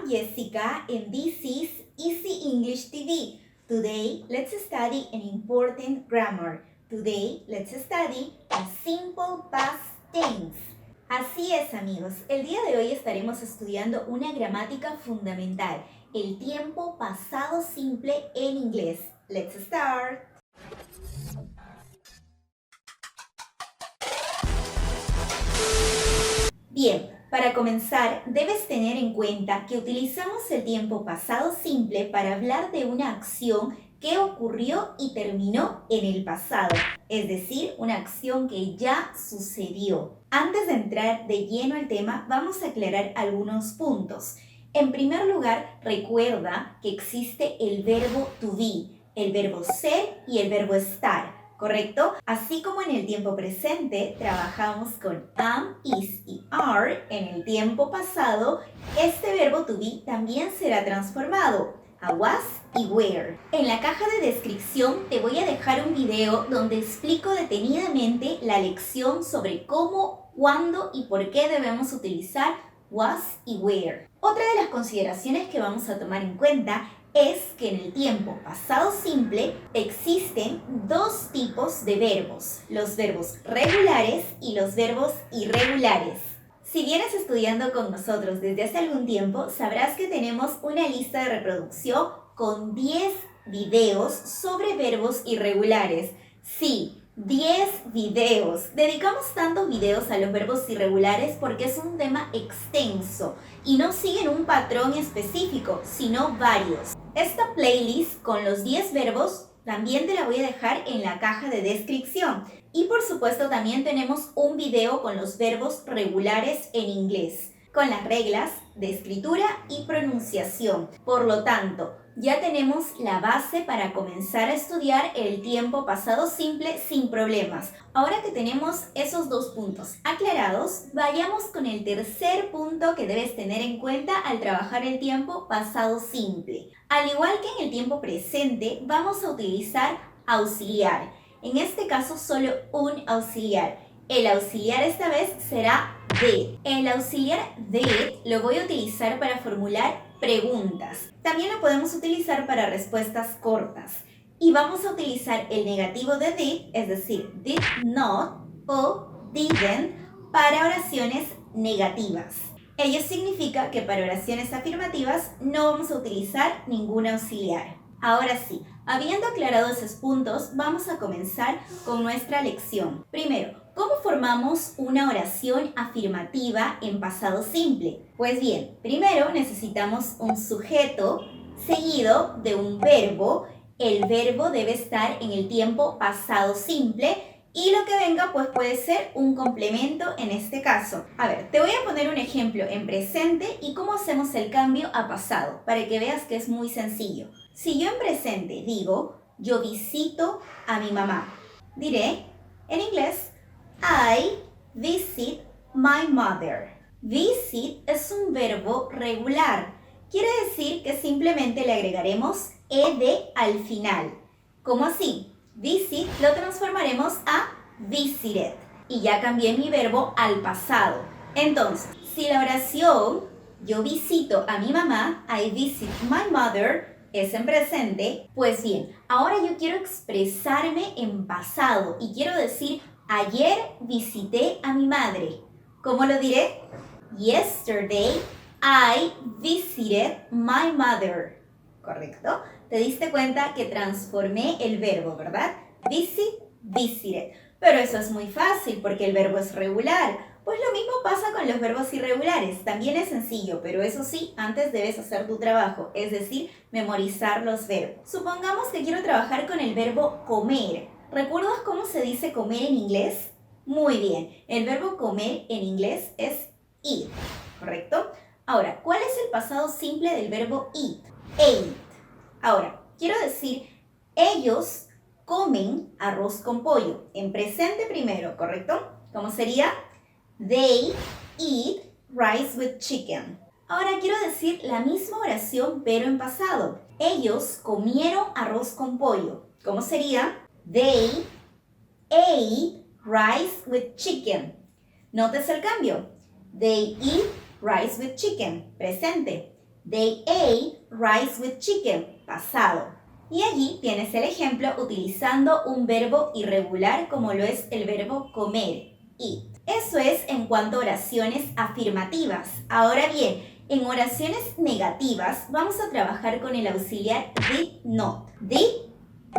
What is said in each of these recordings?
I'm Jessica and this is Easy English TV. Today, let's study an important grammar. Today, let's study a simple past tense. Así es, amigos. El día de hoy estaremos estudiando una gramática fundamental, el tiempo pasado simple en inglés. Let's start. Bien, para comenzar, debes tener en cuenta que utilizamos el tiempo pasado simple para hablar de una acción que ocurrió y terminó en el pasado, es decir, una acción que ya sucedió. Antes de entrar de lleno al tema, vamos a aclarar algunos puntos. En primer lugar, recuerda que existe el verbo to be, el verbo ser y el verbo estar. ¿Correcto? Así como en el tiempo presente trabajamos con am, is y are, en el tiempo pasado, este verbo to be también será transformado a was y were. En la caja de descripción te voy a dejar un video donde explico detenidamente la lección sobre cómo, cuándo y por qué debemos utilizar was y were. Otra de las consideraciones que vamos a tomar en cuenta es que en el tiempo pasado simple existen dos tipos de verbos, los verbos regulares y los verbos irregulares. Si vienes estudiando con nosotros desde hace algún tiempo, sabrás que tenemos una lista de reproducción con 10 videos sobre verbos irregulares. Sí, 10 videos. Dedicamos tantos videos a los verbos irregulares porque es un tema extenso y no siguen un patrón específico, sino varios. Esta playlist con los 10 verbos también te la voy a dejar en la caja de descripción. Y por supuesto también tenemos un video con los verbos regulares en inglés, con las reglas de escritura y pronunciación. Por lo tanto, ya tenemos la base para comenzar a estudiar el tiempo pasado simple sin problemas. Ahora que tenemos esos dos puntos aclarados, vayamos con el tercer punto que debes tener en cuenta al trabajar el tiempo pasado simple. Al igual que en el tiempo presente, vamos a utilizar auxiliar. En este caso, solo un auxiliar. El auxiliar esta vez será de. El auxiliar de lo voy a utilizar para formular preguntas. También lo podemos utilizar para respuestas cortas. Y vamos a utilizar el negativo de did, es decir, did not o didn't, para oraciones negativas. Ello significa que para oraciones afirmativas no vamos a utilizar ningún auxiliar. Ahora sí, habiendo aclarado esos puntos, vamos a comenzar con nuestra lección. Primero, ¿cómo formamos una oración afirmativa en pasado simple? Pues bien, primero necesitamos un sujeto seguido de un verbo. El verbo debe estar en el tiempo pasado simple y lo que venga pues puede ser un complemento en este caso. A ver, te voy a poner un ejemplo en presente y cómo hacemos el cambio a pasado para que veas que es muy sencillo. Si yo en presente digo, yo visito a mi mamá, diré en inglés, I visit my mother. Visit es un verbo regular. Quiere decir que simplemente le agregaremos ed al final. ¿Cómo así? Visit lo transformaremos a visited. Y ya cambié mi verbo al pasado. Entonces, si la oración yo visito a mi mamá, I visit my mother, es en presente, pues bien, ahora yo quiero expresarme en pasado y quiero decir, ayer visité a mi madre. ¿Cómo lo diré? Yesterday, I visited my mother. ¿Correcto? Te diste cuenta que transformé el verbo, ¿verdad? Visit, visited. Pero eso es muy fácil porque el verbo es regular. Pues lo mismo pasa con los verbos irregulares. También es sencillo, pero eso sí, antes debes hacer tu trabajo, es decir, memorizar los verbos. Supongamos que quiero trabajar con el verbo comer. ¿Recuerdas cómo se dice comer en inglés? Muy bien, el verbo comer en inglés es eat, ¿correcto? Ahora, ¿cuál es el pasado simple del verbo eat? Ate. Ahora, quiero decir, ellos comen arroz con pollo. En presente primero, ¿correcto? ¿Cómo sería? They eat rice with chicken. Ahora quiero decir la misma oración pero en pasado. Ellos comieron arroz con pollo. ¿Cómo sería? They ate rice with chicken. ¿Notas el cambio? They eat rice with chicken. Presente. They ate rice with chicken, pasado. Y allí tienes el ejemplo utilizando un verbo irregular como lo es el verbo comer, eat. Eso es en cuanto a oraciones afirmativas. Ahora bien, en oraciones negativas vamos a trabajar con el auxiliar did not. Did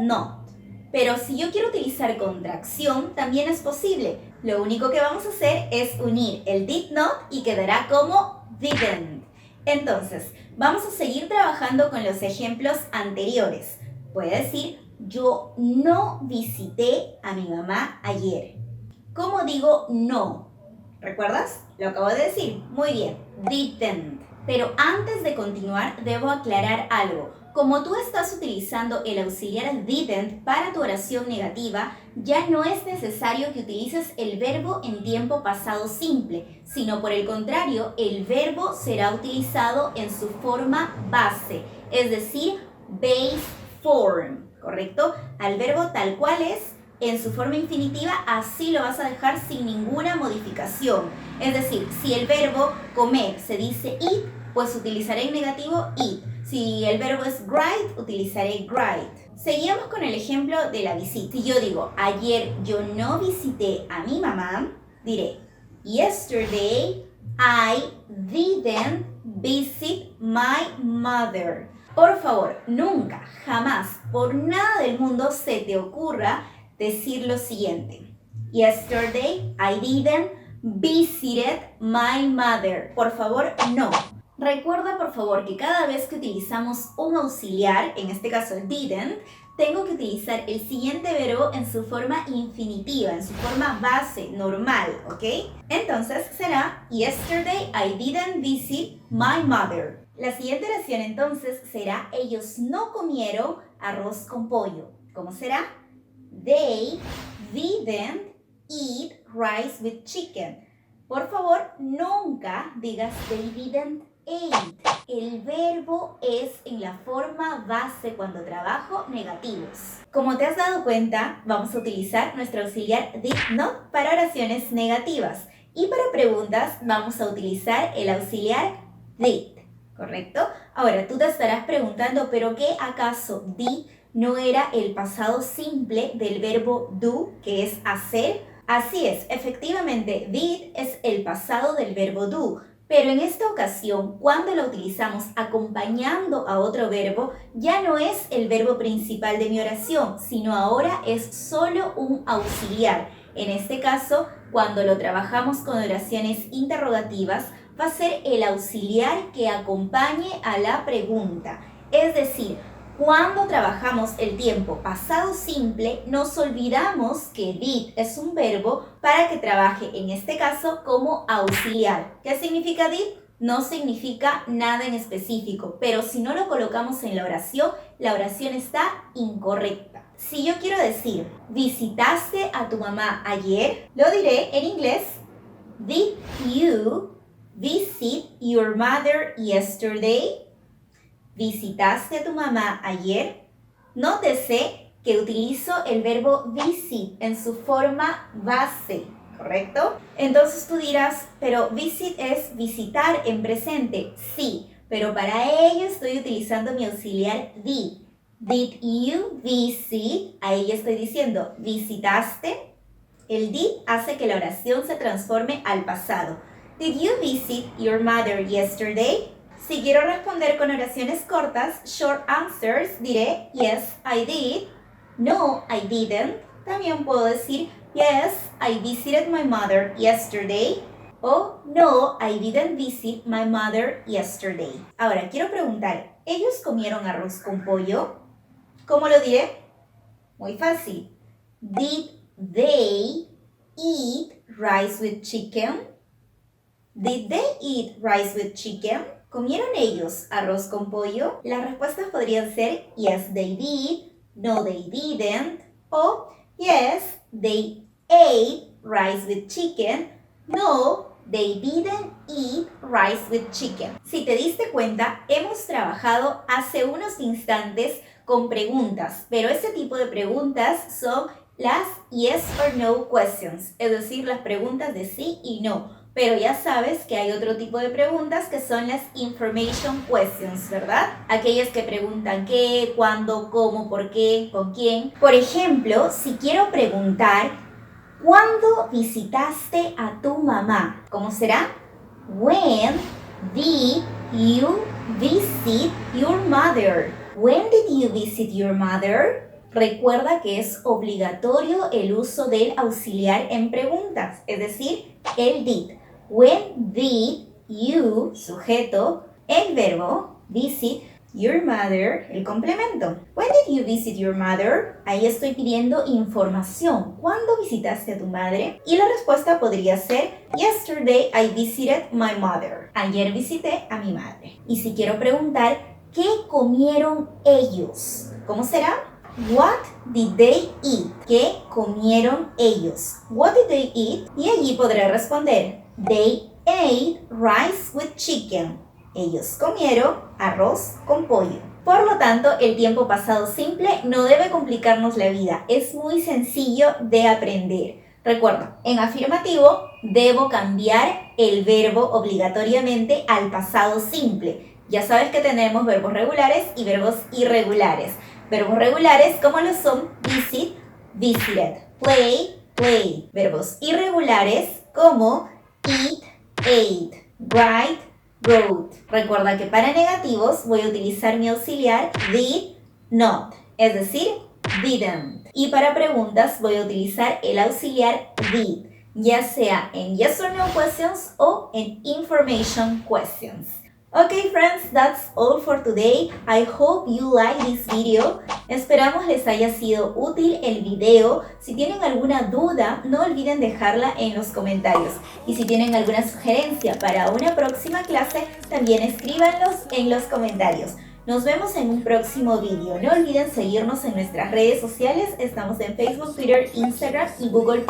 not. Pero si yo quiero utilizar contracción, también es posible. Lo único que vamos a hacer es unir el did not y quedará como didn't. Entonces, vamos a seguir trabajando con los ejemplos anteriores. Puede decir, yo no visité a mi mamá ayer. ¿Cómo digo no? ¿Recuerdas? Lo acabo de decir. Muy bien, didn't. Pero antes de continuar, debo aclarar algo. Como tú estás utilizando el auxiliar didn't para tu oración negativa, ya no es necesario que utilices el verbo en tiempo pasado simple, sino por el contrario, el verbo será utilizado en su forma base, es decir, base form, ¿correcto? Al verbo tal cual es, en su forma infinitiva, así lo vas a dejar sin ninguna modificación. Es decir, si el verbo comer se dice eat, pues utilizaré en negativo eat. Si el verbo es write, utilizaré write. Seguimos con el ejemplo de la visita. Si yo digo, ayer yo no visité a mi mamá, diré, yesterday I didn't visit my mother. Por favor, nunca, jamás, por nada del mundo se te ocurra decir lo siguiente. Yesterday I didn't visit my mother. Por favor, no. Recuerda, por favor, que cada vez que utilizamos un auxiliar, en este caso didn't, tengo que utilizar el siguiente verbo en su forma infinitiva, en su forma base, normal, ¿ok? Entonces será, yesterday I didn't visit my mother. La siguiente oración entonces será, ellos no comieron arroz con pollo. ¿Cómo será? They didn't eat rice with chicken. Por favor, nunca digas they didn't eat. El verbo es en la forma base cuando trabajo negativos. Como te has dado cuenta, vamos a utilizar nuestro auxiliar did not para oraciones negativas. Y para preguntas vamos a utilizar el auxiliar did, ¿correcto? Ahora, tú te estarás preguntando, ¿pero qué acaso did no era el pasado simple del verbo do, que es hacer? Así es, efectivamente, did es el pasado del verbo do, pero en esta ocasión, cuando lo utilizamos acompañando a otro verbo, ya no es el verbo principal de mi oración, sino ahora es solo un auxiliar. En este caso, cuando lo trabajamos con oraciones interrogativas, va a ser el auxiliar que acompañe a la pregunta. Es decir, cuando trabajamos el tiempo pasado simple, nos olvidamos que did es un verbo para que trabaje en este caso como auxiliar. ¿Qué significa did? No significa nada en específico, pero si no lo colocamos en la oración está incorrecta. Si yo quiero decir, ¿visitaste a tu mamá ayer? Lo diré en inglés. Did you visit your mother yesterday? ¿Visitaste a tu mamá ayer? Nótese que utilizo el verbo visit en su forma base, ¿correcto? Entonces tú dirás, pero visit es visitar en presente. Sí, pero para ello estoy utilizando mi auxiliar did. Did you visit? Ahí estoy diciendo, ¿visitaste? El did hace que la oración se transforme al pasado. Did you visit your mother yesterday? Si quiero responder con oraciones cortas, short answers, diré yes, I did, no, I didn't. También puedo decir yes, I visited my mother yesterday o no, I didn't visit my mother yesterday. Ahora, quiero preguntar, ¿ellos comieron arroz con pollo? ¿Cómo lo diré? Muy fácil. Did they eat rice with chicken? Did they eat rice with chicken? ¿Comieron ellos arroz con pollo? Las respuestas podrían ser yes, they did, no, they didn't, o yes, they ate rice with chicken, no, they didn't eat rice with chicken. Si te diste cuenta, hemos trabajado hace unos instantes con preguntas, pero ese tipo de preguntas son las yes or no questions, es decir, las preguntas de sí y no. Pero ya sabes que hay otro tipo de preguntas que son las information questions, ¿verdad? Aquellas que preguntan qué, cuándo, cómo, por qué, con quién. Por ejemplo, si quiero preguntar, ¿cuándo visitaste a tu mamá? ¿Cómo será? When did you visit your mother? When did you visit your mother? Recuerda que es obligatorio el uso del auxiliar en preguntas, es decir, el did. When did you, sujeto, el verbo, visit, your mother, el complemento. When did you visit your mother? Ahí estoy pidiendo información. ¿Cuándo visitaste a tu madre? Y la respuesta podría ser, yesterday I visited my mother. Ayer visité a mi madre. Y si quiero preguntar, ¿qué comieron ellos? ¿Cómo será? What did they eat? ¿Qué comieron ellos? What did they eat? Y allí podré responder, they ate rice with chicken. Ellos comieron arroz con pollo. Por lo tanto, el tiempo pasado simple no debe complicarnos la vida. Es muy sencillo de aprender. Recuerda, en afirmativo debo cambiar el verbo obligatoriamente al pasado simple. Ya sabes que tenemos verbos regulares y verbos irregulares. Verbos regulares como lo son visit, visited, play, played. Verbos irregulares como eat, ate, write, wrote. Recuerda que para negativos voy a utilizar mi auxiliar did not, es decir, didn't. Y para preguntas voy a utilizar el auxiliar did, ya sea en yes or no questions o en information questions. Okay friends, that's all for today. I hope you like this video. Esperamos les haya sido útil el video. Si tienen alguna duda, no olviden dejarla en los comentarios. Y si tienen alguna sugerencia para una próxima clase, también escríbanlos en los comentarios. Nos vemos en un próximo video. No olviden seguirnos en nuestras redes sociales. Estamos en Facebook, Twitter, Instagram y Google+.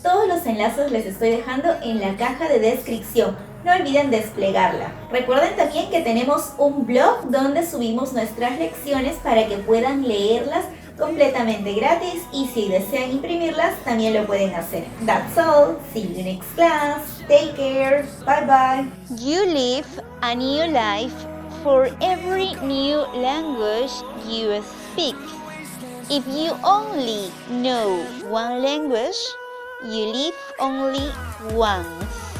Todos los enlaces les estoy dejando en la caja de descripción. No olviden desplegarla. Recuerden también que tenemos un blog donde subimos nuestras lecciones para que puedan leerlas completamente gratis y si desean imprimirlas también lo pueden hacer. That's all. See you next class. Take care. Bye bye. You live a new life for every new language you speak. If you only know one language, you live only once.